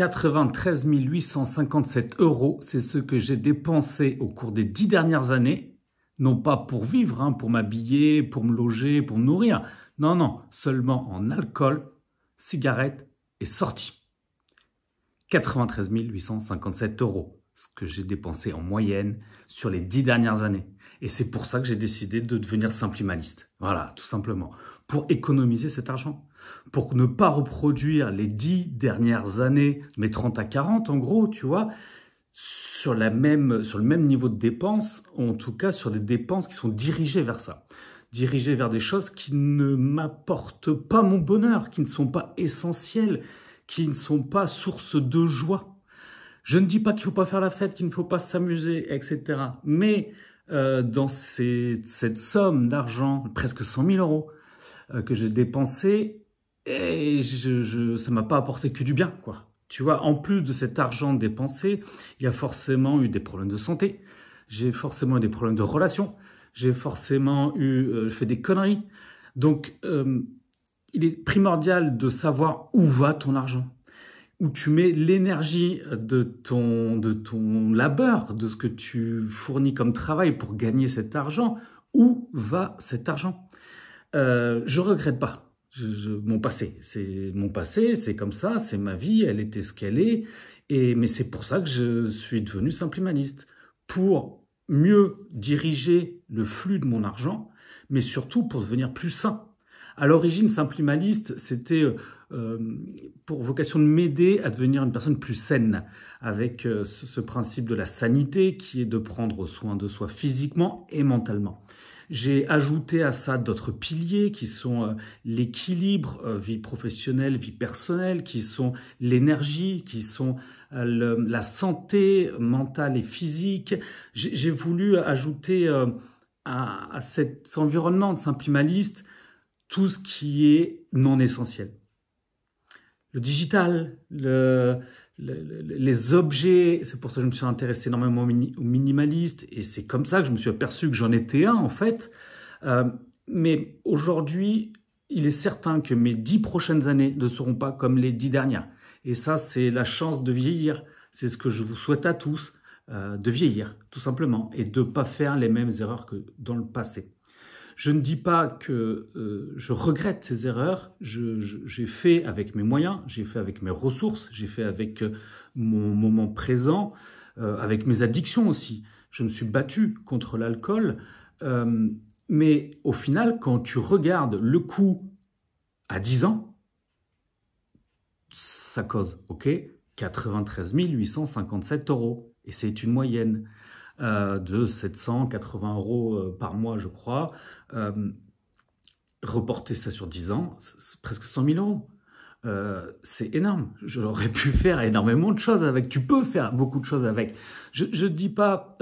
93 857 €, c'est ce que j'ai dépensé au cours des 10 dernières années, non pas pour vivre, hein, pour m'habiller, pour me loger, pour me nourrir, non, non, seulement en alcool, cigarettes et sorties. 93 857 €, ce que j'ai dépensé en moyenne sur les 10 dernières années. Et c'est pour ça que j'ai décidé de devenir simplimaliste. Voilà, tout simplement. Pour économiser cet argent. Pour ne pas reproduire les 10 dernières années, mes 30 à 40 en gros, tu vois, sur le même niveau de dépenses, en tout cas sur des dépenses qui sont dirigées vers ça. Dirigées vers des choses qui ne m'apportent pas mon bonheur, qui ne sont pas essentielles, qui ne sont pas source de joie. Je ne dis pas qu'il ne faut pas faire la fête, qu'il ne faut pas s'amuser, etc. Mais dans cette somme d'argent, presque 100 000 € que j'ai dépensé, et ça ne m'a pas apporté que du bien, quoi. Tu vois, en plus de cet argent dépensé, il y a forcément eu des problèmes de santé, j'ai forcément eu des problèmes de relations, j'ai forcément fait des conneries. Donc, il est primordial de savoir où va ton argent, où tu mets l'énergie de ton labeur, de ce que tu fournis comme travail pour gagner cet argent. Où va cet argent? Je regrette pas mon passé. C'est mon passé, c'est comme ça, c'est ma vie, elle était ce qu'elle est. Mais c'est pour ça que je suis devenu simplimaliste, pour mieux diriger le flux de mon argent, mais surtout pour devenir plus sain. À l'origine, simplimaliste, c'était pour vocation de m'aider à devenir une personne plus saine, avec ce principe de la sanité qui est de prendre soin de soi physiquement et mentalement. J'ai ajouté à ça d'autres piliers qui sont l'équilibre, vie professionnelle, vie personnelle, qui sont l'énergie, qui sont la santé mentale et physique. J'ai voulu ajouter à cet environnement de simplimaliste tout ce qui est non essentiel. Le digital, les objets, c'est pour ça que je me suis intéressé énormément au minimaliste, et c'est comme ça que je me suis aperçu que j'en étais un en fait. Mais aujourd'hui, il est certain que mes 10 prochaines années ne seront pas comme les 10 dernières. Et ça, c'est la chance de vieillir. C'est ce que je vous souhaite à tous, de vieillir, tout simplement, et de ne pas faire les mêmes erreurs que dans le passé. Je ne dis pas que je regrette ces erreurs, j'ai fait avec mes moyens, j'ai fait avec mes ressources, j'ai fait avec mon moment présent, avec mes addictions aussi. Je me suis battu contre l'alcool, mais au final, quand tu regardes le coût à 10 ans, ça cause, ok, 93 857 €, et c'est une moyenne de 780 € par mois, je crois. Reporter ça sur 10 ans, c'est presque 100 000 €. C'est énorme. J'aurais pu faire énormément de choses avec. Tu peux faire beaucoup de choses avec. Je ne dis pas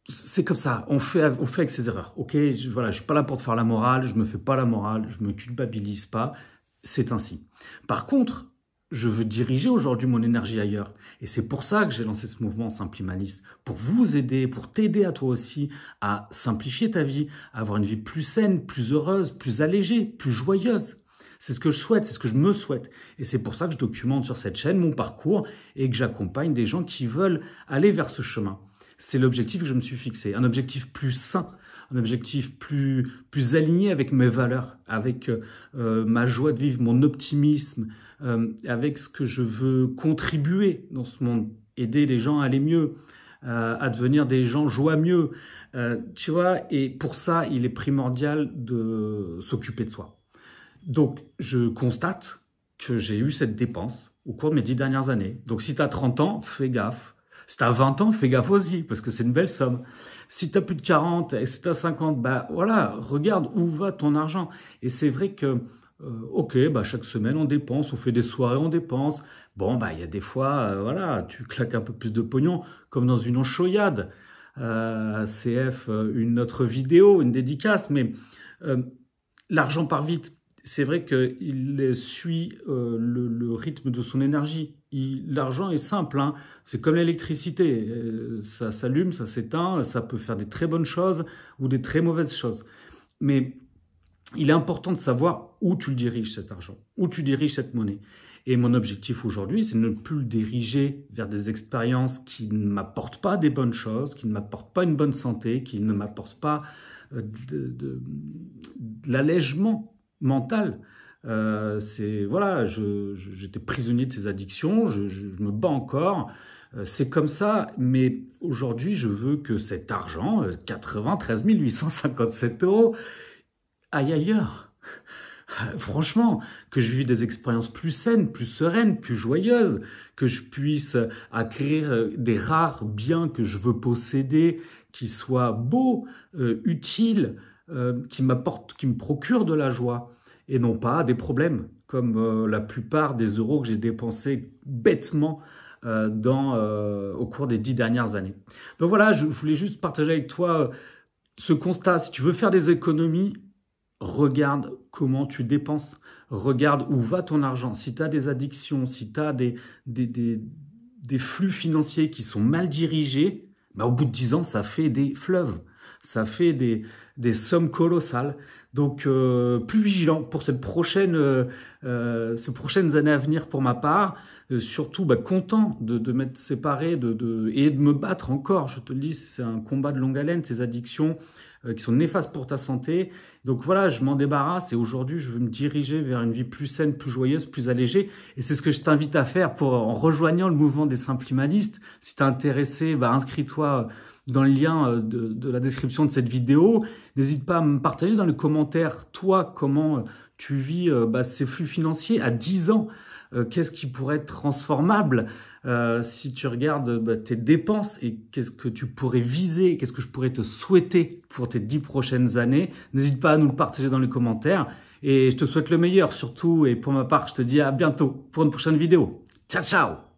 c'est comme ça, on fait avec ses erreurs. Ok, voilà, je suis pas là pour te faire la morale, je me fais pas la morale, je me culpabilise pas. C'est ainsi. Par contre, je veux diriger aujourd'hui mon énergie ailleurs. Et c'est pour ça que j'ai lancé ce mouvement simplimaliste, pour vous aider, pour t'aider à toi aussi à simplifier ta vie, à avoir une vie plus saine, plus heureuse, plus allégée, plus joyeuse. C'est ce que je souhaite, c'est ce que je me souhaite. Et c'est pour ça que je documente sur cette chaîne mon parcours et que j'accompagne des gens qui veulent aller vers ce chemin. C'est l'objectif que je me suis fixé, un objectif plus sain, un objectif plus aligné avec mes valeurs, avec ma joie de vivre, mon optimisme, avec ce que je veux contribuer dans ce monde, aider les gens à aller mieux, à devenir des gens joyeux, tu vois, et pour ça, il est primordial de s'occuper de soi. Donc, je constate que j'ai eu cette dépense au cours de mes 10 dernières années. Donc, si tu as 30 ans, fais gaffe. Si tu as 20 ans, fais gaffe aussi, parce que c'est une belle somme. Si tu as plus de 40 et si tu as 50, bah voilà, regarde où va ton argent. Et c'est vrai que, ok, bah chaque semaine on dépense, on fait des soirées, on dépense. Bon, bah il y a des fois, voilà, tu claques un peu plus de pognon, comme dans une enchoyade. CF, une autre vidéo, une dédicace, mais l'argent part vite. C'est vrai qu'il suit le rythme de son énergie. L'argent est simple, hein. C'est comme l'électricité. Ça s'allume, ça s'éteint, ça peut faire des très bonnes choses ou des très mauvaises choses. Mais il est important de savoir où tu le diriges cet argent, où tu diriges cette monnaie. Et mon objectif aujourd'hui, c'est de ne plus le diriger vers des expériences qui ne m'apportent pas des bonnes choses, qui ne m'apportent pas une bonne santé, qui ne m'apportent pas de l'allègement mental. Voilà, j'étais prisonnier de ces addictions, je me bats encore. C'est comme ça, mais aujourd'hui, je veux que cet argent, 93 857 €, aille ailleurs. Franchement, que je vive des expériences plus saines, plus sereines, plus joyeuses, que je puisse acquérir des rares biens que je veux posséder, qui soient beaux, utiles, qui m'apportent, qui me procurent de la joie, et non pas des problèmes, comme la plupart des euros que j'ai dépensés bêtement au cours des 10 dernières années. Donc voilà, je voulais juste partager avec toi ce constat. Si tu veux faire des économies, regarde comment tu dépenses, regarde où va ton argent. Si tu as des addictions, si tu as des flux financiers qui sont mal dirigés, bah, au bout de 10 ans, ça fait des fleuves, ça fait des sommes colossales. Donc, plus vigilant pour ces prochaines années à venir pour ma part. Surtout, bah, content de m'être séparé et de me battre encore. Je te le dis, c'est un combat de longue haleine, ces addictions qui sont néfastes pour ta santé. Donc voilà, je m'en débarrasse et aujourd'hui, je veux me diriger vers une vie plus saine, plus joyeuse, plus allégée. Et c'est ce que je t'invite à faire en rejoignant le mouvement des Simplimalistes. Si tu es intéressé, bah, inscris-toi dans le lien de la description de cette vidéo. N'hésite pas à me partager dans les commentaires, toi, comment tu vis ces flux financiers à 10 ans. Qu'est-ce qui pourrait être transformable si tu regardes tes dépenses et qu'est-ce que tu pourrais viser, qu'est-ce que je pourrais te souhaiter pour tes 10 prochaines années. N'hésite pas à nous le partager dans les commentaires et je te souhaite le meilleur surtout. Et pour ma part, je te dis à bientôt pour une prochaine vidéo. Ciao, ciao!